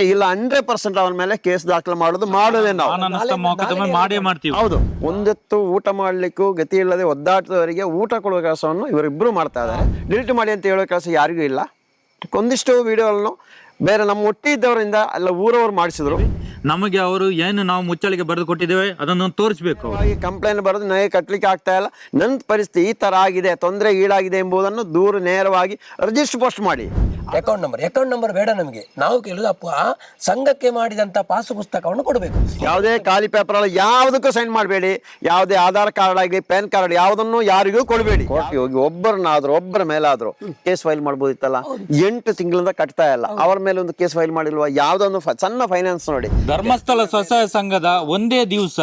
ಇಲ್ಲ 100% ಅವನ ಮೇಲೆ ಕೇಸ್ ದಾಖಲು ಮಾಡೋದೇ ನಾವು. ಹೌದು, ಒಂದೆತ್ತು ಊಟ ಮಾಡ್ಲಿಕ್ಕೂ ಗತಿ ಇಲ್ಲದೆ ಒದ್ದಾಟದವರಿಗೆ ಊಟ ಕೊಡುವ ಕೆಲಸವನ್ನು ಇವರಿಬ್ರು ಮಾಡ್ತಾ ಇದ್ದಾರೆ. ಡಿಲೀಟ್ ಮಾಡಿ ಅಂತ ಹೇಳೋ ಕೆಲಸ ಯಾರಿಗೂ ಇಲ್ಲ. ಒಂದಿಷ್ಟು ವಿಡಿಯೋಗಳನ್ನು ಬೇರೆ ನಮ್ಮ ಒಟ್ಟಿದ್ದವರಿಂದ ಅಲ್ಲ ಊರವರು ಮಾಡಿಸಿದ್ರು. ನಮಗೆ ಅವರು ಏನು ನಾವು ಮುಚ್ಚಳಿಗೆ ಬರೆದು ಕೊಟ್ಟಿದ್ದೇವೆ ಅದನ್ನು ತೋರಿಸಬೇಕು. ಕಂಪ್ಲೇಂಟ್ ಬರೆದು ನನಗೆ ಕಟ್ಟಲಿಕ್ಕೆ ಆಗ್ತಾ ಇಲ್ಲ, ನನ್ನ ಪರಿಸ್ಥಿತಿ ಈ ತರ ಆಗಿದೆ, ತೊಂದರೆ ಈಡಾಗಿದೆ ಎಂಬುದನ್ನು ದೂರ ನೇರವಾಗಿ ರಿಜಿಸ್ಟರ್ ಪೋಸ್ಟ್ ಮಾಡಿ. ಅಕೌಂಟ್ ನಂಬರ್ ಬೇಡ ನಮಗೆ. ನಾವು ಕೇಳುದು ಆ ಸಂಘಕ್ಕೆ ಮಾಡಿದಂತ ಪಾಸು ಪುಸ್ತಕವನ್ನು ಕೊಡಬೇಕು. ಯಾವುದೇ ಖಾಲಿ ಪೇಪರ್ ಅಲ್ಲ, ಯಾವುದಕ್ಕೂ ಸೈನ್ ಮಾಡಬೇಡಿ. ಯಾವುದೇ ಆಧಾರ್ ಕಾರ್ಡ್ ಆಗಲಿ ಪ್ಯಾನ್ ಕಾರ್ಡ್ ಯಾವುದನ್ನು ಯಾರಿಗೂ ಕೊಡಬೇಡಿ. ಕೋರ್ಟ್ಗೆ ಹೋಗಿ ಒಬ್ಬರ ಮೇಲಾದ್ರೂ ಕೇಸ್ ಫೈಲ್ ಮಾಡ್ಬೋದಿತ್ತಲ್ಲ. 8 ತಿಂಗಳಿಂದ ಕಟ್ತಾ ಇಲ್ಲ, ಅವರ ಮೇಲೆ ಒಂದು ಕೇಸ್ ಫೈಲ್ ಮಾಡಿಲ್ವಾ? ಯಾವುದೊಂದು ಸಣ್ಣ ಫೈನಾನ್ಸ್ ನೋಡಿ. ಧರ್ಮಸ್ಥಳ ಸ್ವಸಹಾಯ ಸಂಘದ ಒಂದೇ ದಿವಸ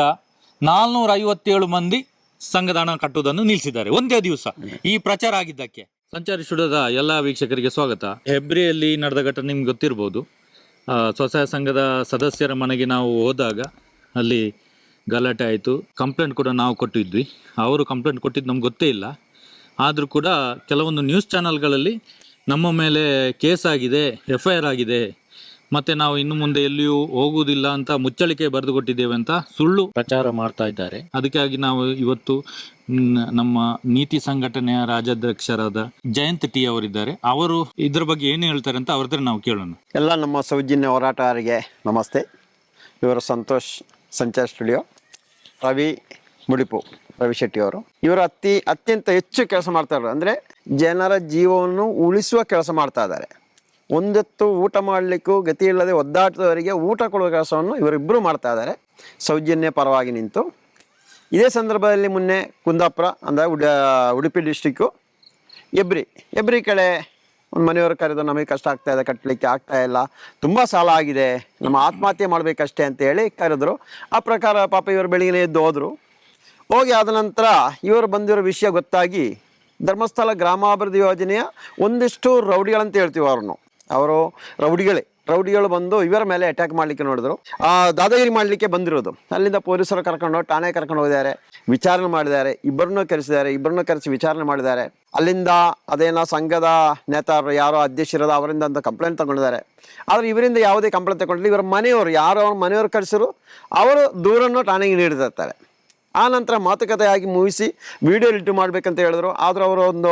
457 ಮಂದಿ ಸಂಘದ ಹಣ ಕಟ್ಟುವುದನ್ನು ನಿಲ್ಲಿಸಿದ್ದಾರೆ. ಒಂದೇ ದಿವಸ ಈ ಪ್ರಚಾರ ಆಗಿದ್ದಕ್ಕೆ. ಸಂಚಾರಿ ಸ್ಟುಡಿಯೋದ ಎಲ್ಲ ವೀಕ್ಷಕರಿಗೆ ಸ್ವಾಗತ. ಹೆಬ್ರಿಯಲ್ಲಿ ನಡೆದ ಘಟನೆ ನಿಮ್ಗೆ ಗೊತ್ತಿರ್ಬೋದು. ಸ್ವಸಹಾಯ ಸಂಘದ ಸದಸ್ಯರ ಮನೆಗೆ ನಾವು ಹೋದಾಗ ಅಲ್ಲಿ ಗಲಾಟೆ ಆಯಿತು. ಕಂಪ್ಲೇಂಟ್ ಕೂಡ ನಾವು ಕೊಟ್ಟಿದ್ವಿ. ಅವರು ಕಂಪ್ಲೇಂಟ್ ಕೊಟ್ಟಿದ್ದು ನಮ್ಗೆ ಗೊತ್ತೇ ಇಲ್ಲ. ಆದರೂ ಕೂಡ ಕೆಲವೊಂದು ನ್ಯೂಸ್ ಚಾನಲ್ಗಳಲ್ಲಿ ನಮ್ಮ ಮೇಲೆ ಕೇಸ್ ಆಗಿದೆ, FIR ಆಗಿದೆ, ಮತ್ತು ನಾವು ಇನ್ನು ಮುಂದೆ ಎಲ್ಲಿಯೂ ಹೋಗುವುದಿಲ್ಲ ಅಂತ ಮುಚ್ಚಳಿಕೆ ಬರೆದು ಕೊಟ್ಟಿದ್ದೇವೆ ಅಂತ ಸುಳ್ಳು ಪ್ರಚಾರ ಮಾಡ್ತಾ ಇದ್ದಾರೆ. ಅದಕ್ಕಾಗಿ ನಾವು ಇವತ್ತು ನಮ್ಮ ನೀತಿ ಸಂಘಟನೆಯ ರಾಜ್ಯಾಧ್ಯಕ್ಷರಾದ ಜಯಂತ್ ಟಿ ಅವರಿದ್ದಾರೆ. ಅವರು ಇದ್ರ ಬಗ್ಗೆ ಏನು ಹೇಳ್ತಾರೆ ಅಂತ ಅವ್ರ ಹತ್ರ ನಾವು ಕೇಳೋಣ. ಎಲ್ಲ ನಮ್ಮ ಸೌಜನ್ಯ ಹೋರಾಟಗಾರರಿಗೆ ನಮಸ್ತೆ. ಇವರು ಸಂತೋಷ್ ಸಂಚಾರ್ ಸ್ಟುಡಿಯೋ, ರವಿ ಮುಡಿಪು, ರವಿ ಶೆಟ್ಟಿ ಅವರು. ಇವರು ಅತ್ಯಂತ ಹೆಚ್ಚು ಕೆಲಸ ಮಾಡ್ತಾ ಇದ್ದಾರೆ. ಅಂದರೆ ಜನರ ಜೀವವನ್ನು ಉಳಿಸುವ ಕೆಲಸ ಮಾಡ್ತಾ ಇದ್ದಾರೆ. ಒಂದೆತ್ತು ಊಟ ಮಾಡಲಿಕ್ಕೂ ಗತಿ ಇಲ್ಲದೆ ಒದ್ದಾಟದವರಿಗೆ ಊಟ ಕೊಡುವ ಕೆಲಸವನ್ನು ಇವರಿಬ್ಬರು ಮಾಡ್ತಾ ಇದ್ದಾರೆ, ಸೌಜನ್ಯ ಪರವಾಗಿ ನಿಂತು. ಇದೇ ಸಂದರ್ಭದಲ್ಲಿ ಮೊನ್ನೆ ಕುಂದಾಪುರ ಅಂದರೆ ಉಡುಪಿ ಡಿಸ್ಟಿಕ್ಕು ಎಬ್ರಿ ಕಡೆ ಒಂದು ಮನೆಯವರು ಕರೆದು ನಮಗೆ ಕಷ್ಟ ಆಗ್ತಾ ಇದೆ, ಕಟ್ಟಲಿಕ್ಕೆ ಆಗ್ತಾ ಇಲ್ಲ, ತುಂಬ ಸಾಲ ಆಗಿದೆ, ನಮ್ಮ ಆತ್ಮಹತ್ಯೆ ಮಾಡಬೇಕಷ್ಟೇ ಅಂತೇಳಿ ಕರೆದ್ರು. ಆ ಪ್ರಕಾರ ಪಾಪ ಇವರು ಬೆಳಿಗ್ಗೆ ಎದ್ದು ಹೋಗಿ ಆದ ನಂತರ ಇವರು ಬಂದಿರೋ ವಿಷಯ ಗೊತ್ತಾಗಿ ಧರ್ಮಸ್ಥಳ ಗ್ರಾಮಾಭಿವೃದ್ಧಿ ಯೋಜನೆಯ ಒಂದಿಷ್ಟು ರೌಡಿಗಳಂತ ಹೇಳ್ತೀವಿ ಅವರು ರೌಡಿಗಳು ಬಂದು ಇವರ ಮೇಲೆ ಅಟ್ಯಾಕ್ ಮಾಡಲಿಕ್ಕೆ ನೋಡಿದ್ರು. ದಾದಾಗಿರಿ ಮಾಡಲಿಕ್ಕೆ ಬಂದಿರೋದು. ಅಲ್ಲಿಂದ ಪೊಲೀಸರು ಠಾಣೆ ಕರ್ಕೊಂಡು ಹೋಗಿದ್ದಾರೆ, ವಿಚಾರಣೆ ಮಾಡಿದ್ದಾರೆ. ಇಬ್ಬರನ್ನೂ ಕರೆಸಿ ವಿಚಾರಣೆ ಮಾಡಿದ್ದಾರೆ. ಅಲ್ಲಿಂದ ಅದೇನೋ ಸಂಘದ ನೇತಾರರು ಯಾರೋ ಅಧ್ಯಕ್ಷರದ ಅವರಿಂದ ಅಂತ ಕಂಪ್ಲೇಂಟ್ ತಗೊಂಡಿದ್ದಾರೆ. ಆದರೆ ಇವರಿಂದ ಯಾವುದೇ ಕಂಪ್ಲೇಂಟ್ ತಗೊಂಡಿಲ್ಲ. ಇವರ ಮನೆಯವರು ಯಾರೋ ಅವ್ರ ಮನೆಯವರು ಕರೆಸಿರು, ಅವರು ದೂರನ್ನು ಠಾಣೆಗೆ ನೀಡಿರ್ತಾರೆ. ಆ ನಂತರ ಮಾತುಕತೆಯಾಗಿ ಮುಗಿಸಿ ವಿಡಿಯೋ ಎಡಿಟ್ ಮಾಡಬೇಕಂತ ಹೇಳಿದ್ರು. ಆದರೂ ಅವರು ಒಂದು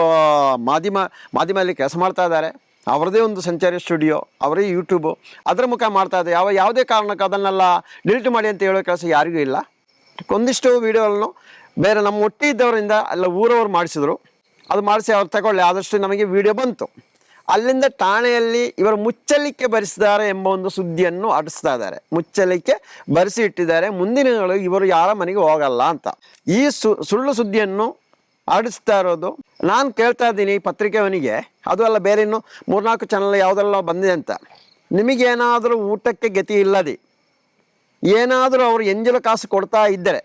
ಮಾಧ್ಯಮದಲ್ಲಿ ಕೆಲಸ ಮಾಡ್ತಾ ಇದ್ದಾರೆ. ಅವರದೇ ಒಂದು ಸಂಚಾರಿ ಸ್ಟುಡಿಯೋ, ಅವರೇ ಯೂಟ್ಯೂಬು, ಅದರ ಮುಖ ಮಾಡ್ತಾ ಇದೆ. ಯಾವುದೇ ಕಾರಣಕ್ಕೆ ಅದನ್ನೆಲ್ಲ ಡಿಲೀಟ್ ಮಾಡಿ ಅಂತ ಹೇಳೋ ಕೆಲಸ ಯಾರಿಗೂ ಇಲ್ಲ. ಒಂದಿಷ್ಟು ವಿಡಿಯೋಗಳನ್ನು ಬೇರೆ ನಮ್ಮ ಒಟ್ಟಿದ್ದವರಿಂದ ಅಲ್ಲ ಊರವರು ಮಾಡಿಸಿದ್ರು. ಅದು ಮಾಡಿಸಿ ಅವ್ರು ತಗೊಳ್ಳಿ, ಆದಷ್ಟು ನಮಗೆ ವಿಡಿಯೋ ಬಂತು. ಅಲ್ಲಿಂದ ಠಾಣೆಯಲ್ಲಿ ಇವರು ಮುಚ್ಚಲಿಕ್ಕೆ ಬರೆಸಿದ್ದಾರೆ ಎಂಬ ಒಂದು ಸುದ್ದಿಯನ್ನು ಹರಡಿಸ್ತಾ ಇದ್ದಾರೆ. ಮುಚ್ಚಲಿಕ್ಕೆ ಬರೆಸಿ ಇಟ್ಟಿದ್ದಾರೆ, ಮುಂದಿನ ಇವರು ಯಾರ ಮನೆಗೆ ಹೋಗಲ್ಲ ಅಂತ. ಈ ಸುಳ್ಳು ಸುದ್ದಿಯನ್ನು ಹರಡಿಸ್ತಾ ಇರೋದು ನಾನು ಕೇಳ್ತಾ ಇದ್ದೀನಿ ಪತ್ರಿಕೆಯವನಿಗೆ. ಅದು ಅಲ್ಲ, ಬೇರೆ ಇನ್ನು 3-4 ಚಾನಲ್ ಯಾವುದೆಲ್ಲ ಬಂದಿದೆ ಅಂತ. ನಿಮಗೇನಾದರೂ ಊಟಕ್ಕೆ ಗತಿ ಇಲ್ಲದೆ ಏನಾದರೂ ಅವರು ಎಂಜಲು ಕಾಸು ಕೊಡ್ತಾ ಇದ್ದರೆ,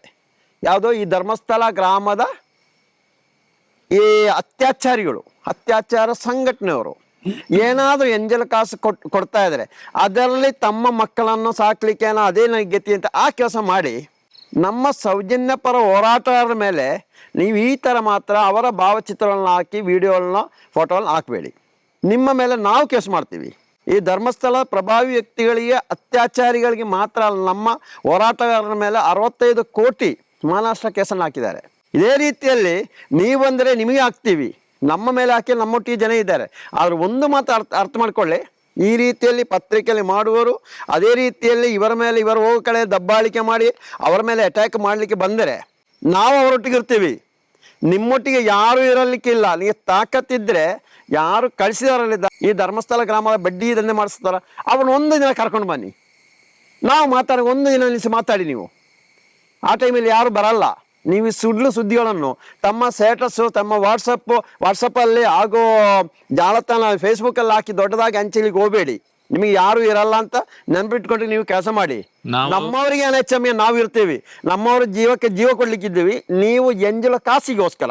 ಯಾವುದೋ ಈ ಧರ್ಮಸ್ಥಳ ಗ್ರಾಮದ ಈ ಅತ್ಯಾಚಾರ ಸಂಘಟನೆಯವರು ಏನಾದರೂ ಎಂಜಲು ಕಾಸು ಕೊಡ್ತಾ ಇದ್ದಾರೆ, ಅದರಲ್ಲಿ ತಮ್ಮ ಮಕ್ಕಳನ್ನು ಸಾಕ್ಲಿಕ್ಕೆ ಅದೇ ಗತಿ ಅಂತ ಆ ಕೆಲಸ ಮಾಡಿ ನಮ್ಮ ಸೌಜನ್ಯ ಪರ ಹೋರಾಟಗಾರರ ಮೇಲೆ ನೀವು ಈ ಥರ ಮಾತ್ರ ಅವರ ಭಾವಚಿತ್ರಗಳನ್ನ ಹಾಕಿ ವಿಡಿಯೋಗಳನ್ನ ಫೋಟೋಗಳನ್ನ ಹಾಕಬೇಡಿ. ನಿಮ್ಮ ಮೇಲೆ ನಾವು ಕೇಸ್ ಮಾಡ್ತೀವಿ. ಈ ಧರ್ಮಸ್ಥಳ ಪ್ರಭಾವಿ ವ್ಯಕ್ತಿಗಳಿಗೆ, ಅತ್ಯಾಚಾರಿಗಳಿಗೆ ಮಾತ್ರ ಅಲ್ಲ, ನಮ್ಮ ಹೋರಾಟಗಾರರ ಮೇಲೆ 65 ಕೋಟಿ ಮಾನನಷ್ಟ ಕೇಸನ್ನು ಹಾಕಿದ್ದಾರೆ. ಇದೇ ರೀತಿಯಲ್ಲಿ ನೀವು ಬಂದರೆ ನಿಮಗೆ ಹಾಕ್ತೀವಿ, ನಮ್ಮ ಮೇಲೆ ಹಾಕಿ ನಮ್ಮೊಟ್ಟಿಗೆ ಜನ ಇದ್ದಾರೆ. ಆದರೆ ಒಂದು ಮಾತು ಅರ್ಥ ಮಾಡ್ಕೊಳ್ಳಿ, ಈ ರೀತಿಯಲ್ಲಿ ಪತ್ರಿಕೆಯಲ್ಲಿ ಮಾಡುವವರು ಅದೇ ರೀತಿಯಲ್ಲಿ ಇವರ ಮೇಲೆ ಹೋಗೋ ಕಡೆ ದಬ್ಬಾಳಿಕೆ ಮಾಡಿ ಅವರ ಮೇಲೆ ಅಟ್ಯಾಕ್ ಮಾಡಲಿಕ್ಕೆ ಬಂದರೆ ನಾವು ಅವರೊಟ್ಟಿಗೆ ಇರ್ತೀವಿ. ನಿಮ್ಮೊಟ್ಟಿಗೆ ಯಾರು ಇರಲಿಕ್ಕಿಲ್ಲ. ನೀವು ತಾಕತ್ತಿದ್ರೆ ಯಾರು ಕಳಿಸಿದಾರಲ್ಲಿದ್ದ ಈ ಧರ್ಮಸ್ಥಳ ಗ್ರಾಮದ ಬಡ್ಡಿ ದಂಧೆ ಮಾಡಿಸ್ತಾರ, ಅವನು ಒಂದು ದಿನ ಕರ್ಕೊಂಡು ಬನ್ನಿ, ನಾವು ಒಂದು ದಿನ ನಿಲ್ಲಿಸಿ ಮಾತಾಡಿ. ನೀವು ಆ ಟೈಮಲ್ಲಿ ಯಾರು ಬರಲ್ಲ. ನೀವು ಸುಳ್ಳು ಸುದ್ದಿಗಳನ್ನು ತಮ್ಮ ಸ್ಟೇಟಸ್ಸು, ತಮ್ಮ ವಾಟ್ಸಪ್ಪಲ್ಲಿ ಆಗೋ ಜಾಲತಾಣ ಫೇಸ್ಬುಕ್ಕಲ್ಲಿ ಹಾಕಿ ದೊಡ್ಡದಾಗಿ ಹಂಚಲಿಕ್ಕೆ ಹೋಗಬೇಡಿ. ನಿಮಗೆ ಯಾರು ಇರಲ್ಲ ಅಂತ ನೆನ್ಪಿಟ್ಕೊಂಡು ನೀವು ಕೆಲಸ ಮಾಡಿ. ನಮ್ಮವರಿಗೆ ಹೆಚ್ಚಮ್ಮೆ ನಾವು ಇರ್ತೀವಿ, ನಮ್ಮವ್ರ ಜೀವಕ್ಕೆ ಜೀವ ಕೊಡ್ಲಿಕ್ಕಿದ್ದೀವಿ. ನೀವು ಎಂಜಲ ಕಾಸಿಗೋಸ್ಕರ,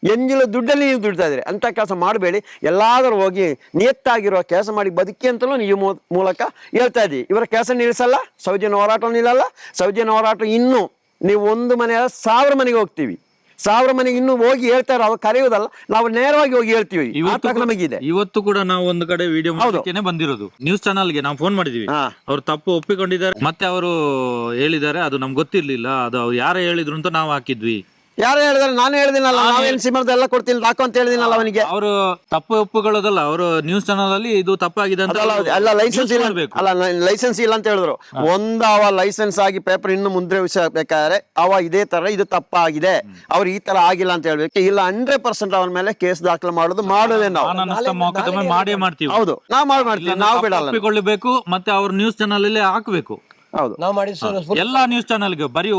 ಎಂಜಲ ದುಡ್ಡಲ್ಲಿ ನೀವು ದುಡ್ತಾ ಇದ್ರಿ ಅಂತ ಕೆಲಸ ಮಾಡಬೇಡಿ. ಎಲ್ಲಾದರೂ ಹೋಗಿ ನಿಯತ್ತಾಗಿರುವ ಕೆಲಸ ಮಾಡಿ ಬದುಕಿ ಅಂತಲೂ ನೀವು ಮೂಲಕ ಹೇಳ್ತಾ ಇದ್ದೀವಿ. ಇವರ ಕೆಲಸ ನಿಲ್ಲಿಸಲ್ಲ, ಸೌಜನ್ಯ ಹೋರಾಟ ನಿಲ್ಲಲ್ಲ. ಸೌಜನ್ಯ ಹೋರಾಟ ಇನ್ನೂ ನೀವು ಒಂದು ಮನೆ 1000 ಮನೆಗೆ ಹೋಗ್ತೀವಿ. 1000 ಮನೆಗೆ ಇನ್ನು ಹೋಗಿ ಹೇಳ್ತಾರೆ, ಅವ್ರು ಕರೆಯುವುದಲ್ಲ, ನಾವು ನೇರವಾಗಿ ಹೋಗಿ ಹೇಳ್ತೀವಿ. ನಮಗಿದೆ ಇವತ್ತು ಕೂಡ ನಾವು ಒಂದು ಕಡೆ ವಿಡಿಯೋ ಮಾಡಲಿಕ್ಕೆ ಬಂದಿರೋದು, ನ್ಯೂಸ್ ಚಾನಲ್ಗೆ ನಾವು ಫೋನ್ ಮಾಡಿದೀವಿ. ಅವ್ರು ತಪ್ಪು ಒಪ್ಪಿಕೊಂಡಿದ್ದಾರೆ, ಮತ್ತೆ ಅವರು ಹೇಳಿದ್ದಾರೆ ಅದು ನಮ್ಗೆ ಗೊತ್ತಿರ್ಲಿಲ್ಲ, ಅದು ಅವ್ರು ಯಾರು ಹೇಳಿದ್ರು ಅಂತ ನಾವು ಹಾಕಿದ್ವಿ. ಯಾರು ಹೇಳಿದಾರೆ? ನಾನು ಹೇಳಿದಿನಲ್ಲ, ನಾವೇನು ಸಿಮರ್ದೆಲ್ಲ ಕೊಡ್ತೀನಿ ಹಾಕೋ ಅಂತ ಹೇಳಿದಿನಲ್ಲ ಅವನಿಗೆ. ಅವರು ತಪ್ಪು ಒಪ್ಪುಗಳದಲ್ಲ, ಅವರು ನ್ಯೂಸ್ ಚಾನಲ್ ಅಲ್ಲಿ ಇದು ತಪ್ಪಾಗಿದೆ ಅಂತ ಅಲ್ಲ, ಲೈಸೆನ್ಸ್ ಇಲ್ಲ, ಅಲ್ಲ ಲೈಸೆನ್ಸ್ ಇಲ್ಲ ಅಂತ ಹೇಳಿದ್ರು. ಅವ ಲೈಸೆನ್ಸ್ ಆಗಿ ಪೇಪರ್ ಇನ್ನು ಮುಂದೆ ಬೇಕಾದ್ರೆ ಅವ ಇದೇ ತರ ಇದು ತಪ್ಪಾಗಿದೆ, ಅವ್ರು ಈ ತರ ಆಗಿಲ್ಲ ಅಂತ ಹೇಳ್ಬೇಕು. ಇಲ್ಲ 100% ಅವನ ಮೇಲೆ ಕೇಸ್ ದಾಖಲೆ ಮಾಡೋದು ಮಾಡೋದೇ ನಾವು ಮಾಡೇ ಮಾಡ್ತೀವಿ. ಹೌದು, ನಾವು ಮಾಡ್ತೀವಿ, ನಾವು ಬಿಡಲ್ಲ. ಒಪ್ಪಿಕೊಳ್ಳಬೇಕು, ಮತ್ತೆ ಅವ್ರ ನ್ಯೂಸ್ ಚಾನಲ್ ಅಲ್ಲಿ ಹಾಕ್ಬೇಕು. ಹೌದು, ನಾವು ಮಾಡಿ ಎಲ್ಲಾ ನ್ಯೂಸ್ ಚಾನಲ್ಗೆ, ಬರೀ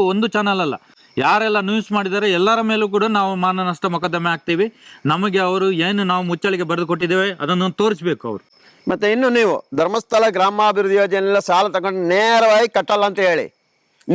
ಒಂದು ಚಾನಲ್ ಅಲ್ಲ, ಯಾರೆಲ್ಲ ನ್ಯೂಸ್ ಮಾಡಿದ್ದಾರೆ ಎಲ್ಲರ ಮೇಲೂ ಕೂಡ ನಾವು ಮಾನ ನಷ್ಟ ಮೊಕದ್ದಮೆ ಹಾಕ್ತೀವಿ. ನಮಗೆ ಅವರು ಏನು ನಾವು ಮುಚ್ಚಳಿಗೆ ಬರೆದು ಕೊಟ್ಟಿದ್ದೇವೆ ಅದನ್ನು ತೋರಿಸ್ಬೇಕು ಅವರು. ಮತ್ತೆ ಇನ್ನು ನೀವು ಧರ್ಮಸ್ಥಳ ಗ್ರಾಮಾಭಿವೃದ್ಧಿ ಯೋಜನೆಲ್ಲ ಸಾಲ ತಗೊಂಡು ನೇರವಾಗಿ ಕಟ್ಟಲ್ಲ ಅಂತ ಹೇಳಿ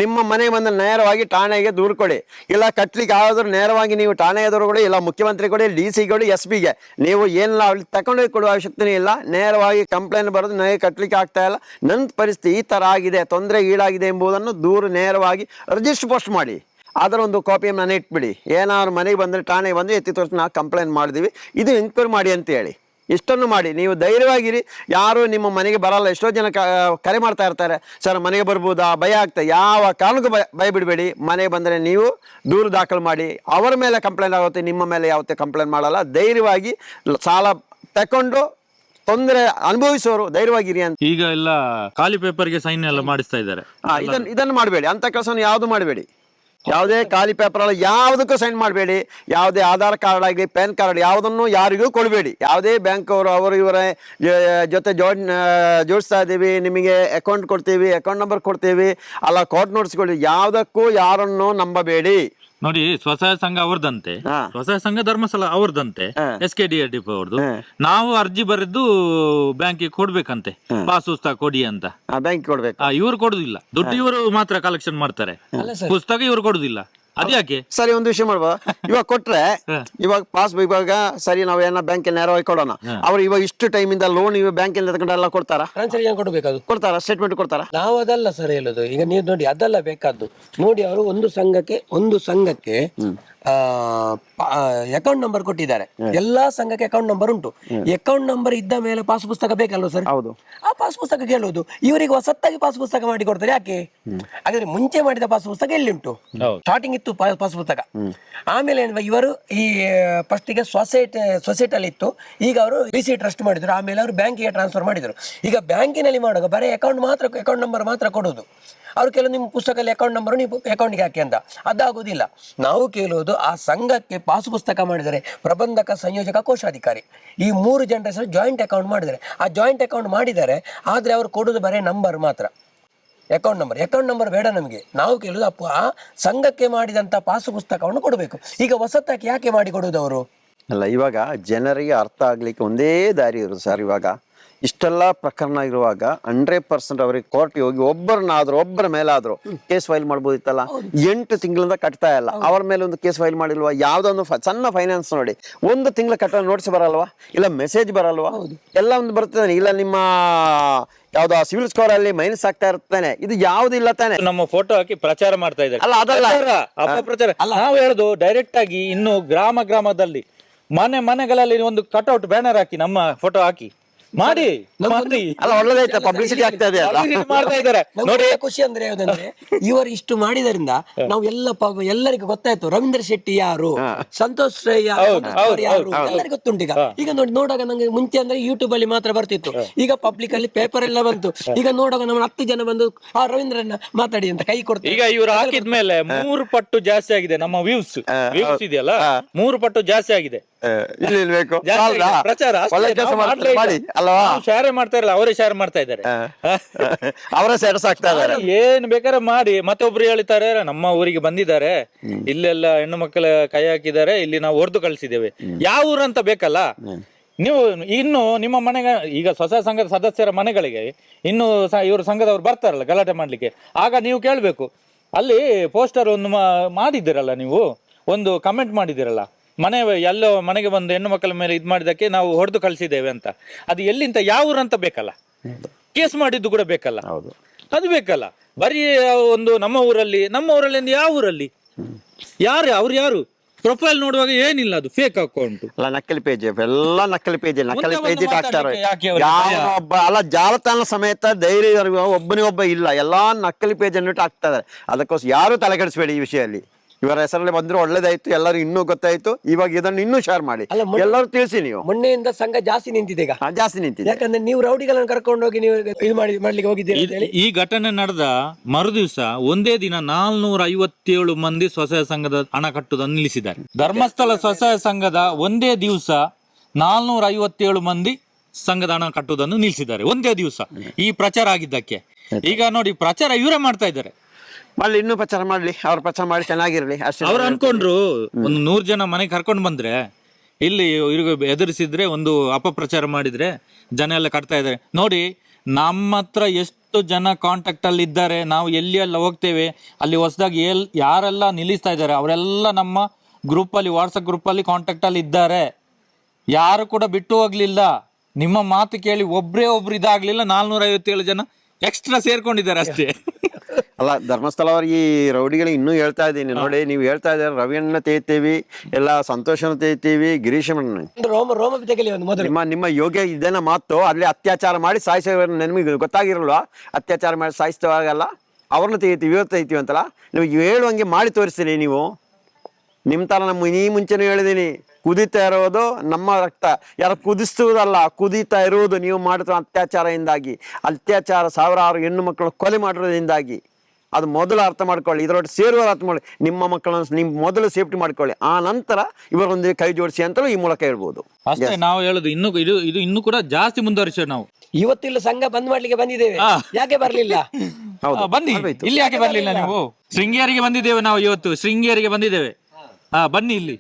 ನಿಮ್ಮ ಮನೆಗೆ ಬಂದು ನೇರವಾಗಿ ಠಾಣೆಗೆ ದೂರು ಕೊಡಿ. ಇಲ್ಲ ಕಟ್ಲಿಕ್ಕೆ ಆದರೂ ನೇರವಾಗಿ ನೀವು ಠಾಣೆ ಎದುರು ಕೊಡಿ, ಇಲ್ಲ ಮುಖ್ಯಮಂತ್ರಿ ಕೊಡಿ, DC ಕೊಡಿ, SP ಗೆ. ನೀವು ಏನಿಲ್ಲ ಅಲ್ಲಿ ತಗೊಂಡೋಗಿ ಕೊಡುವ ಅವಶ್ಯಕತೆ ಇಲ್ಲ, ನೇರವಾಗಿ ಕಂಪ್ಲೇಂಟ್ ಬರೋದು ನನಗೆ ಕಟ್ಲಿಕ್ಕೆ ಆಗ್ತಾ ಇಲ್ಲ, ನನ್ನ ಪರಿಸ್ಥಿತಿ ಈ ಥರ ಆಗಿದೆ, ತೊಂದರೆಗೆ ಈಡಾಗಿದೆ ಎಂಬುದನ್ನು ದೂರು ನೇರವಾಗಿ ರಿಜಿಸ್ಟರ್ ಪೋಸ್ಟ್ ಮಾಡಿ. ಅದರ ಒಂದು ಕಾಪಿಯನ್ನು ನಾನು ಇಟ್ಬಿಡಿ. ಏನಾದ್ರು ಮನೆಗೆ ಬಂದರೆ ಠಾಣೆಗೆ ಬಂದು ಎತ್ತಿ ತೋರಿಸಿ ನಾವು ಕಂಪ್ಲೇಂಟ್ ಮಾಡಿದ್ವಿ, ಇದು ಎಂಕ್ವೈರಿ ಮಾಡಿ ಅಂತ ಹೇಳಿ. ಇಷ್ಟನ್ನು ಮಾಡಿ, ನೀವು ಧೈರ್ಯವಾಗಿರಿ. ಯಾರು ನಿಮ್ಮ ಮನೆಗೆ ಬರಲ್ಲ. ಎಷ್ಟೋ ಜನ ಕರೆ ಮಾಡ್ತಾ ಇರ್ತಾರೆ, ಸರ್ ಮನೆಗೆ ಬರ್ಬೋದಾ, ಭಯ ಆಗ್ತದೆ. ಯಾವ ಕಾರಣಕ್ಕೂ ಭಯ ಬಿಡಬೇಡಿ. ಮನೆಗೆ ಬಂದರೆ ನೀವು ದೂರು ದಾಖಲು ಮಾಡಿ, ಅವರ ಮೇಲೆ ಕಂಪ್ಲೇಂಟ್ ಆಗುತ್ತೆ, ನಿಮ್ಮ ಮೇಲೆ ಯಾವತ್ತೇ ಕಂಪ್ಲೇಂಟ್ ಮಾಡಲ್ಲ. ಧೈರ್ಯವಾಗಿ ಸಾಲ ತಗೊಂಡು ತೊಂದರೆ ಅನುಭವಿಸೋರು ಧೈರ್ಯವಾಗಿರಿ ಅಂತ. ಈಗ ಎಲ್ಲ ಖಾಲಿ ಪೇಪರ್ಗೆ ಸೈನ್ ಎಲ್ಲ ಮಾಡಿಸ್ತಾ ಇದ್ದಾರೆ. ಇದನ್ನು ಮಾಡಬೇಡಿ, ಅಂತ ಕೆಲಸವನ್ನು ಯಾವುದು ಮಾಡಬೇಡಿ. ಯಾವುದೇ ಖಾಲಿ ಪೇಪರ್ ಅಲ್ಲ, ಯಾವುದಕ್ಕೂ ಸೈನ್ ಮಾಡಬೇಡಿ. ಯಾವುದೇ ಆಧಾರ್ ಕಾರ್ಡ್ ಆಗಲಿ, ಪ್ಯಾನ್ ಕಾರ್ಡ್ ಯಾವುದನ್ನು ಯಾರಿಗೂ ಕೊಡಬೇಡಿ. ಯಾವುದೇ ಬ್ಯಾಂಕ್ ಅವರು ಇವರ ಜೊತೆ ಜೋಡಿಸ್ತಾ ಇದ್ದೀವಿ, ನಿಮಗೆ ಅಕೌಂಟ್ ಕೊಡ್ತೀವಿ, ಅಕೌಂಟ್ ನಂಬರ್ ಕೊಡ್ತೀವಿ, ಅಲ್ಲ ಕೋರ್ಟ್ ನೋಟಿಸ್ ಕೊಡ್ತೀವಿ, ಯಾವುದಕ್ಕೂ ಯಾರನ್ನು ನಂಬಬೇಡಿ. ನೋಡಿ, ಸ್ವಸಹಾಯ ಸಂಘ ಅವ್ರದಂತೆ, ಸ್ವಸಹಾಯ ಸಂಘ ಧರ್ಮಸ್ಥಳ ಅವ್ರದಂತೆ, SKDRDP ಅವ್ರದ್ದು. ನಾವು ಅರ್ಜಿ ಬರೆದು ಬ್ಯಾಂಕಿಗೆ ಕೊಡ್ಬೇಕಂತೆ, ಪಾಸ್ ಪುಸ್ತಕ ಕೊಡಿ ಅಂತ. ಬ್ಯಾಂಕ್ ಕೊಡ್ಬೇಕು, ಇವ್ರು ಕೊಡುದಿಲ್ಲ. ದುಡ್ಡು ಇವರು ಮಾತ್ರ ಕಲೆಕ್ಷನ್ ಮಾಡ್ತಾರೆ, ಪುಸ್ತಕ ಇವ್ರು ಕೊಡುದಿಲ್ಲ. ಅದ್ಯಾಕೆ? ಸರಿ, ಒಂದು ವಿಷಯ ಮಾಡ್ಬೋ, ಇವಾಗ ಕೊಟ್ರೆ ಇವಾಗ ಪಾಸ್ ಇವಾಗ ಸರಿ ನಾವು ಏನೋ ಬ್ಯಾಂಕ್ ನೇರವಾಗಿ ಕೊಡೋಣ. ಅವ್ರು ಇವಾಗ ಇಷ್ಟು ಟೈಮ್ ಇಂದ ಲೋನ್ ಇವಾಗ ಬ್ಯಾಂಕ್ ತಗೊಂಡೆಲ್ಲ ಕೊಡ್ತಾರ, ಕೊಡ್ಬೇಕು, ಕೊಡ್ತಾರ, ಸ್ಟೇಟ್ಮೆಂಟ್ ಕೊಡ್ತಾರ. ನಾವು ಅದಲ್ಲ ಸರ್ ಹೇಳುದು. ಈಗ ನೀವು ನೋಡಿ, ಅದಲ್ಲ ಬೇಕಾದ್ದು ನೋಡಿ. ಅವರು ಒಂದು ಸಂಘಕ್ಕೆ ಅಕೌಂಟ್ ನಂಬರ್ ಕೊಟ್ಟಿದ್ದಾರೆ. ಎಲ್ಲಾ ಸಂಘಕ್ಕೆ ಅಕೌಂಟ್ ನಂಬರ್ ಉಂಟು. ಅಕೌಂಟ್ ನಂಬರ್ ಇದ್ದ ಮೇಲೆ ಪಾಸ್ ಪುಸ್ತಕ ಬೇಕಲ್ವ ಸರ್? ಹೌದು. ಆ ಪಾಸ್ ಪುಸ್ತಕ ಕೇಳುವುದು, ಇವರಿಗೆ ಹೊಸತ್ತಾಗಿ ಪಾಸ್ ಪುಸ್ತಕ ಮಾಡಿ ಕೊಡ್ತಾರೆ. ಯಾಕೆ? ಹಾಗಾದ್ರೆ ಮುಂಚೆ ಮಾಡಿದ ಪಾಸ್ ಪುಸ್ತಕ ಎಲ್ಲಿ ಉಂಟು? ಸ್ಟಾರ್ಟಿಂಗ್ ಇತ್ತು ಪಾಸ್ ಪುಸ್ತಕ. ಆಮೇಲೆ ಇವರು ಈ ಫಸ್ಟ್ ಗೆ ಸೊಸೈಟಿ ಅಲ್ಲಿ ಇತ್ತು, ಈಗ ಅವರು BC ಟ್ರಸ್ಟ್ ಮಾಡಿದ್ರು, ಆಮೇಲೆ ಅವರು ಬ್ಯಾಂಕಿಗೆ ಟ್ರಾನ್ಸ್ಫರ್ ಮಾಡಿದ್ರು. ಈಗ ಬ್ಯಾಂಕಿನಲ್ಲಿ ಮಾಡುವಾಗ ಬರೀ ಅಕೌಂಟ್ ನಂಬರ್ ಮಾತ್ರ ಕೊಡೋದು. ಅವ್ರು ಕೆಲವು ನಿಮ್ಮ ಪುಸ್ತಕದಲ್ಲಿ ಅಕೌಂಟ್ ನಂಬರ್ ನೀವು ಅಕೌಂಟ್ಗೆ ಹಾಕಿ ಅಂತ, ಅದಾಗುದಿಲ್ಲ. ನಾವು ಕೇಳುವುದು, ಆ ಸಂಘಕ್ಕೆ ಪಾಸ್ ಪುಸ್ತಕ ಮಾಡಿದರೆ ಪ್ರಬಂಧಕ, ಸಂಯೋಜಕ, ಕೋಶಾಧಿಕಾರಿ, ಈ 3 ಜನರ ಹೆಸರು ಜಾಯಿಂಟ್ ಅಕೌಂಟ್ ಮಾಡಿದರೆ, ಆ ಜಾಯಿಂಟ್ ಅಕೌಂಟ್ ಮಾಡಿದರೆ ಆದರೆ ಅವ್ರು ಕೊಡೋದು ಬರೀ ನಂಬರ್ ಮಾತ್ರ, ಅಕೌಂಟ್ ನಂಬರ್ ಬೇಡ ನಮಗೆ. ನಾವು ಕೇಳುವುದು ಆ ಸಂಘಕ್ಕೆ ಮಾಡಿದಂಥ ಪಾಸು ಪುಸ್ತಕವನ್ನು ಕೊಡಬೇಕು. ಈಗ ಹೊಸತಾಗಿ ಯಾಕೆ ಮಾಡಿ ಕೊಡುವುದು ಅವರು? ಅಲ್ಲ, ಇವಾಗ ಜನರಿಗೆ ಅರ್ಥ ಆಗ್ಲಿಕ್ಕೆ ಒಂದೇ ದಾರಿ ಇರೋದು ಸರ್. ಇವಾಗ ಇಷ್ಟೆಲ್ಲ ಪ್ರಕರಣ ಇರುವಾಗ 100% ಅವರಿಗೆ ಕೋರ್ಟ್ಗೆ ಹೋಗಿ ಒಬ್ಬರ ಮೇಲಾದ್ರೂ ಕೇಸ್ ಫೈಲ್ ಮಾಡ್ಬೋದಿತ್ತಲ್ಲ. 8 ತಿಂಗಳಿಂದ ಕಟ್ತಾ ಇಲ್ಲ, ಅವ್ರ ಮೇಲೆ ಒಂದು ಕೇಸ್ ಫೈಲ್ ಮಾಡಿಲ್ವಾ? ಯಾವ್ದೊಂದು ಸಣ್ಣ ಫೈನಾನ್ಸ್ ನೋಡಿ, 1 ತಿಂಗಳ ಕಟ್ಟೋ ನೋಟಿಸ್ ಬರಲ್ವಾ? ಇಲ್ಲ ಮೆಸೇಜ್ ಬರಲ್ವಾ? ಎಲ್ಲ ಒಂದು ಬರ್ತದೆ. ಇಲ್ಲ ನಿಮ್ಮ ಯಾವ್ದೋ ಸಿವಿಲ್ ಸ್ಕೋರ್ ಅಲ್ಲಿ ಮೈನಸ್ ಆಗ್ತಾ ಇರ್ತಾನೆ, ಇದು ಯಾವ್ದಿಲ್ಲ ತಾನೆ. ನಮ್ಮ ಫೋಟೋ ಹಾಕಿ ಪ್ರಚಾರ ಮಾಡ್ತಾ ಇದ್ದಾರೆ. ಅಲ್ಲ, ಅದಲ್ಲ ಅಪಪ್ರಚಾರ. ನಾವು ಹೇಳುದು ಡೈರೆಕ್ಟ್ ಆಗಿ, ಇನ್ನು ಗ್ರಾಮದಲ್ಲಿ ಮನೆಗಳಲ್ಲಿ ಒಂದು ಕಟ್ಔಟ್ ಬ್ಯಾನರ್ ಹಾಕಿ ನಮ್ಮ ಫೋಟೋ ಹಾಕಿ ಮಾಡಿ ಅಲ್ಲ, ಒಳ್ಳೆದೈತೆ, ಪಬ್ಲಿಸಿಟಿ ಆಗ್ತಾ ಇದೆ, ಮಾಡ್ತಾ ಇದ್ದಾರೆ. ನೋಡಿ, ಖುಷಿ ಅಂದ್ರೆ ಯಾವುದಂದ್ರೆ ಇವರು ಇಷ್ಟು ಮಾಡಿದರಿಂದ ನಾವು ಎಲ್ಲರಿಗೂ ಗೊತ್ತಾಯ್ತು ರವೀಂದ್ರ ಶೆಟ್ಟಿ ಯಾರು, ಸಂತೋಷ್ ಯಾರು, ಎಲ್ಲರಿಗೂ ಗೊತ್ತುಂಟು. ಈಗ ನೋಡುವಾಗ ನಂಗೆ ಮುಂಚೆ ಅಂದ್ರೆ ಯೂಟ್ಯೂಬ್ ಅಲ್ಲಿ ಮಾತ್ರ ಬರ್ತಿತ್ತು, ಈಗ ಪಬ್ಲಿಕ್ ಅಲ್ಲಿ ಪೇಪರ್ ಎಲ್ಲ ಬಂತು. ಈಗ ನೋಡುವಾಗ ನಮ್ಮ 10 ಜನ ಬಂದು ಆ ರವೀಂದ್ರನ್ನ ಮಾತಾಡಿ ಅಂತ ಕೈ ಕೊಡ್ತಾರೆ. ಈಗ ಇವರು ಹಾಕಿದ್ಮೇಲೆ 3 ಪಟ್ಟು ಜಾಸ್ತಿ ಆಗಿದೆ ನಮ್ಮ ವ್ಯೂಸ್ ಇದೆಯಲ್ಲ, 3 ಪಟ್ಟು ಜಾಸ್ತಿ ಆಗಿದೆ. ಪ್ರಚಾರ ಶೇರ್ ಮಾಡ್ತಾ ಇರಲ್ಲ, ಅವರೇ ಶೇರ್ ಮಾಡ್ತಾ ಇದ್ದಾರೆ, ಅವರೇ ಸ್ಟೇಟಸ್ ಆಗ್ತಾ ಇದ್ದಾರೆ. ಏನ್ ಬೇಕಾದ್ರೆ ಮಾಡಿ. ಮತ್ತೊಬ್ರು ಹೇಳ್ತಾರೆ, ನಮ್ಮ ಊರಿಗೆ ಬಂದಿದ್ದಾರೆ, ಇಲ್ಲೆಲ್ಲ ಹೆಣ್ಣು ಮಕ್ಕಳ ಕೈ ಹಾಕಿದ್ದಾರೆ, ಇಲ್ಲಿ ನಾವು ಹೊಡೆದು ಕಳಿಸಿದ್ದೇವೆ. ಯಾವ ಊರು ಅಂತ ಬೇಕಲ್ಲ. ನೀವು ಇನ್ನು ನಿಮ್ಮ ಮನೆಗೆ, ಈಗ ಸ್ವಸಹಾಯ ಸಂಘದ ಸದಸ್ಯರ ಮನೆಗಳಿಗೆ ಇನ್ನು ಇವರು ಸಂಘದವ್ರು ಬರ್ತಾರಲ್ಲ ಗಲಾಟೆ ಮಾಡ್ಲಿಕ್ಕೆ, ಆಗ ನೀವು ಕೇಳ್ಬೇಕು, ಅಲ್ಲಿ ಪೋಸ್ಟರ್ ಒಂದು ಮಾಡಿದ್ದೀರಲ್ಲ, ನೀವು ಒಂದು ಕಮೆಂಟ್ ಮಾಡಿದ್ದೀರಲ್ಲ, ಎಲ್ಲೋ ಮನೆಗೆ ಬಂದು ಹೆಣ್ಣು ಮಕ್ಕಳ ಮೇಲೆ ಇದು ಮಾಡಿದಕ್ಕೆ ನಾವು ಹೊಡೆದು ಕಳಿಸಿದ್ದೇವೆ ಅಂತ. ಅದು ಎಲ್ಲಿಂತ ಯಾವ ಊರಂತ ಬೇಕಲ್ಲ, ಕೇಸ್ ಮಾಡಿದ್ದು ಕೂಡ ಬೇಕಲ್ಲ, ಅದು ಬೇಕಲ್ಲ. ಬರೀ ಒಂದು ನಮ್ಮ ಊರಲ್ಲಿ ಯಾವ ಊರಲ್ಲಿ ಯಾರು ಅವ್ರು ಯಾರು ಪ್ರೊಫೈಲ್ ನೋಡುವಾಗ ಏನಿಲ್ಲ, ಅದು ಫೇಕ್ ಅಕೌಂಟ್. ಅಲ್ಲ ನಕಲಿ ಪೇಜ್, ಎಲ್ಲ ನಕಲಿ ಪೇಜ್ ಮುಂದೆ ಪೇಜ್ ಬಂದು ಹಾಕ್ತಾರೆ. ಮಾತಾಡ್ಲಿಕ್ಕೆ ಯಾಕೆ ಅವ್ರಿಗೆ ಭಯ? ಯಾವನೊಬ್ಬ ಅಲ್ಲ, ಜಾಲತಾಣ ಸಮೇತ ಧೈರ್ಯ ಒಬ್ಬನಿಗೊಬ್ಬ ಇಲ್ಲ, ಎಲ್ಲಾ ನಕಲಿ ಪೇಜ್ ಅನ್ನು ಹಾಕ್ತಾರೆ. ಅದಕ್ಕೋಸ್ಕರ ಯಾರು ತಲೆ ಕೆಡಿಸ್ಬೇಡಿ ಈ ವಿಷಯದಲ್ಲಿ. ಇವರ ಹೆಸರಲ್ಲಿ ಬಂದ್ರು ಒಳ್ಳೇದಾಯ್ತು, ಎಲ್ಲರೂ ಇನ್ನೂ ಗೊತ್ತಾಯ್ತು. ಇವಾಗ ಇದನ್ನು ಇನ್ನೂ ಶೇರ್ ಮಾಡಿ, ಅಲ್ಲ, ಎಲ್ಲರೂ ತಿಳಿಸಿ. ನೀವು ಮೊನ್ನೆಯಿಂದ ಸಂಘ ಜಾಸ್ತಿ ನಿಂತಿದೆ ಈಗ. ಜಾಸ್ತಿ ನಿಂತಿದೆ. ಯಾಕಂದ್ರೆ ನೀವು ರೌಡಿಗಳನ್ನು ಕರ್ಕೊಂಡೋಗಿ ನೀವು ಇದು ಮಾಡ್ಲಿಕ್ಕೆ ಹೋಗಿದ್ದೀರಿ ಅಂತ ಹೇಳಿ. ಈ ಘಟನೆ ನಡೆದ ಮರುದಿವಸ ಒಂದೇ ದಿನ 457 ಮಂದಿ ಸ್ವಸಹಾಯ ಸಂಘದ ಹಣ ಕಟ್ಟುವುದನ್ನು ನಿಲ್ಲಿಸಿದ್ದಾರೆ. ಧರ್ಮಸ್ಥಳ ಸ್ವಸಹಾಯ ಸಂಘದ ಒಂದೇ ದಿವಸ 457 ಮಂದಿ ಸಂಘದ ಹಣ ಕಟ್ಟುವುದನ್ನು ನಿಲ್ಲಿಸಿದ್ದಾರೆ, ಒಂದೇ ದಿವಸ. ಈ ಪ್ರಚಾರ ಆಗಿದ್ದಕ್ಕೆ ಈಗ ನೋಡಿ, ಪ್ರಚಾರ ಇವರೇ ಮಾಡ್ತಾ ಇದ್ದಾರೆ. ಮಾಡ್ಲಿ, ಇನ್ನೂ ಪ್ರಚಾರ ಮಾಡ್ಲಿ, ಅವ್ರ ಪ್ರಚಾರ ಮಾಡಿ ಚೆನ್ನಾಗಿರ್ಲಿ ಅಷ್ಟೇ. ಅವ್ರು ಅನ್ಕೊಂಡ್ರು ಒಂದು 100 ಜನ ಮನೆಗೆ ಕರ್ಕೊಂಡು ಬಂದ್ರೆ, ಇಲ್ಲಿ ಇವ್ರಿಗೆ ಎದುರಿಸಿದ್ರೆ, ಒಂದು ಅಪಪ್ರಚಾರ ಮಾಡಿದ್ರೆ ಜನ ಎಲ್ಲ ಕಟ್ತಾ ಇದ್ದಾರೆ. ನೋಡಿ, ನಮ್ಮ ಹತ್ರ ಎಷ್ಟು ಜನ ಕಾಂಟ್ಯಾಕ್ಟ್ ಅಲ್ಲಿ ಇದ್ದಾರೆ, ನಾವು ಎಲ್ಲಿ ಎಲ್ಲ ಹೋಗ್ತೇವೆ, ಅಲ್ಲಿ ಹೊಸದಾಗಿ ಯಾರೆಲ್ಲ ನಿಲ್ಲಿಸ್ತಾ ಇದ್ದಾರೆ ಅವರೆಲ್ಲ ನಮ್ಮ ಗ್ರೂಪ್ ಅಲ್ಲಿ, ವಾಟ್ಸಪ್ ಗ್ರೂಪ್ ಅಲ್ಲಿ ಕಾಂಟ್ಯಾಕ್ಟ್ ಅಲ್ಲಿ ಇದ್ದಾರೆ. ಯಾರು ಕೂಡ ಬಿಟ್ಟು ಹೋಗ್ಲಿಲ್ಲ. ನಿಮ್ಮ ಮಾತು ಕೇಳಿ ಒಬ್ರು ಇದಾಗ್ಲಿಲ್ಲ, 457 ಜನ ಎಕ್ಸ್ಟ್ರಾ ಸೇರ್ಕೊಂಡಿದ್ದಾರೆ ಅಷ್ಟೇ. ಅಲ್ಲ, ಧರ್ಮಸ್ಥಳ ಅವ್ರಿಗೆ ಈ ರೌಡಿಗಳಿಗೆ ಇನ್ನೂ ಹೇಳ್ತಾ ಇದ್ದೀನಿ ನೋಡಿ. ನೀವು ಹೇಳ್ತಾ ಇದ್ದಾರೆ, ರವಿಯನ್ನ ತೆಗಿತೀವಿ, ಎಲ್ಲ ಸಂತೋಷನ ತೆಗಿತೀವಿ, ಗಿರೀಶನ ರೋಮ ತೆಗಲಿ ಒಂದು ಮೊದಲು. ನಿಮ್ಮ ಯೋಗ್ಯ ಇದೇನ ಮಾತು. ಅಲ್ಲಿ ಅತ್ಯಾಚಾರ ಮಾಡಿ ಸಾಯಿಸೋ ನಿಮಗೆ ಗೊತ್ತಾಗಿರಲ್ವಾ? ಅತ್ಯಾಚಾರ ಮಾಡಿ ಸಾಯಿಸ್ತವಾಗಲ್ಲ, ಅವ್ರನ್ನ ತೆಗಿತೀವಿ, ಇವತ್ತು ತೆಗಿತೀವಿ ಅಂತಲ್ಲ. ನಿಮಗೆ ಹೇಳುವಂಗೆ ಮಾಡಿ ತೋರಿಸ್ತೀನಿ. ನೀವು ನಿಮ್ಮ ಥರ ಈ ಮುಂಚೆನೂ ಹೇಳಿದ್ದೀನಿ, ಕುದೀತಾ ಇರೋದು ನಮ್ಮ ರಕ್ತ, ಯಾರು ಕುದಿಸುವುದಲ್ಲ, ಕುದೀತಾ ಇರುವುದು ನೀವು ಮಾಡುತ್ತ ಅತ್ಯಾಚಾರದಿಂದಾಗಿ. ಅತ್ಯಾಚಾರ ಸಾವಿರಾರು ಹೆಣ್ಣು ಮಕ್ಕಳು ಕೊಲೆ ಮಾಡಿರೋದ್ರಿಂದಾಗಿ. ಅದು ಮೊದಲು ಅರ್ಥ ಮಾಡ್ಕೊಳ್ಳಿ, ಇದರೊಟ್ಟಿಗೆ ಸೇರುವ ಅರ್ಥ ಮಾಡಿ. ನಿಮ್ಮ ಮಕ್ಕಳನ್ನು ನಿಮ್ಮ ಮೊದಲು ಸೇಫ್ಟಿ ಮಾಡ್ಕೊಳ್ಳಿ, ಆ ನಂತರ ಇವರೊಂದಿಗೆ ಕೈ ಜೋಡಿಸಿ ಅಂತಲೂ ಈ ಮೂಲಕ ಹೇಳ್ಬೋದು. ಅಷ್ಟೇ ನಾವು ಹೇಳುದು. ಇನ್ನು ಇದು ಇನ್ನೂ ಕೂಡ ಜಾಸ್ತಿ ಮುಂದುವರಿಸೋ ನಾವು. ಇವತ್ತಿಲ್ಲ ಸಂಘ ಬಂದ್ ಮಾಡ್ಲಿಕ್ಕೆ ಬಂದಿದ್ದೇವೆ, ಯಾಕೆ ಬರ್ಲಿಲ್ಲ? ಬನ್ನಿ, ಇಲ್ಲಿ ಯಾಕೆ ಬರ್ಲಿಲ್ಲ ನೀವು? ಶೃಂಗೇರಿಗೆ ಬಂದಿದ್ದೇವೆ ನಾವು, ಇವತ್ತು ಶೃಂಗೇರಿಗೆ ಬಂದಿದ್ದೇವೆ. ಬನ್ನಿ ಇಲ್ಲಿ.